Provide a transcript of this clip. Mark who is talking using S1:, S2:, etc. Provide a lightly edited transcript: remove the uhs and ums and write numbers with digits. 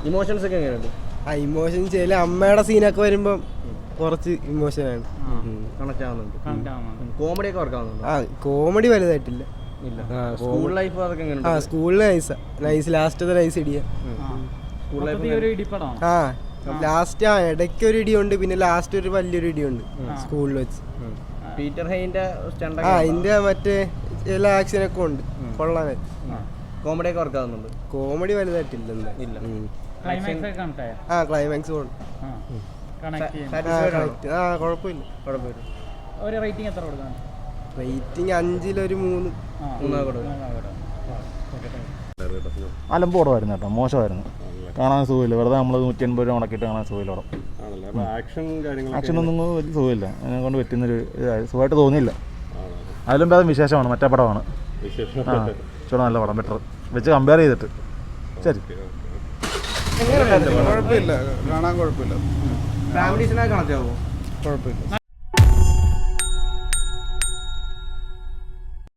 S1: Emotions ഒക്കെ എങ്ങനെയുണ്ട്?
S2: Emotion ചില അമ്മയുടെ സീനൊക്കെ വരുമ്പം കുറച്ച് ഇമോഷനാണ്.
S1: കണക്ട് ആവുന്നുണ്ട്. കോമഡി ഒക്കെ വർക്ക് ആവുന്നുണ്ട്?
S2: കോമഡി വലുതായിട്ടില്ല.
S1: സ്കൂൾ ലൈഫ് അതൊക്കെ എങ്ങനെയുണ്ട്?
S2: സ്കൂളിൽ നൈസ് ലാസ്റ്റത്തെ നൈസ് ഇടിയ.
S1: സ്കൂൾ ലൈഫ്
S2: ലാസ്റ്റ് ഇടയ്ക്ക് ഒരു ഇടിയുണ്ട്, പിന്നെ ലാസ്റ്റ് ഒരു വലിയൊരു ഇടിയുണ്ട് സ്കൂളിൽ വെച്ച്.
S1: പീറ്റർ ഹെയിന്റെ
S2: അതിന്റെ മറ്റേ എല്ലാ ആക്ഷനൊക്കെ ഉണ്ട്, കൊള്ളാൻ.
S1: കോമഡി ഒക്കെ വർക്ക് ആവുന്നുണ്ട്?
S2: കോമഡി വലുതായിട്ടില്ല. ക്ലൈമാക്സ് കുഴപ്പമില്ല. റേറ്റിംഗ് 5-ൽ 3.
S3: അലമ്പോടമായിരുന്നു കേട്ടോ, മോശമായിരുന്നു, കാണാൻ സുഖമില്ല. വെറുതെ നമ്മൾ 180 രൂപ മുടക്കിയിട്ട് കാണാൻ സുഖമില്ല. അവിടെ ആക്ഷനൊന്നും വലിയ സുഖമില്ല, അതിനെ കൊണ്ട് പറ്റുന്നൊരു സുഖമായിട്ട് തോന്നിയില്ല. അതിലും ഭേദം വിശേഷമാണ്, മറ്റേ പടമാണ്. ചൂടെ നല്ല പടം, ബെറ്റർ വെച്ച് കമ്പയർ ചെയ്തിട്ട്. ശരി,
S2: കുഴപ്പമില്ല, കാണാൻ കുഴപ്പമില്ല.
S1: ഫാമിലീസിനായി കണക്ട് ആവുമോ?
S2: കുഴപ്പമില്ല.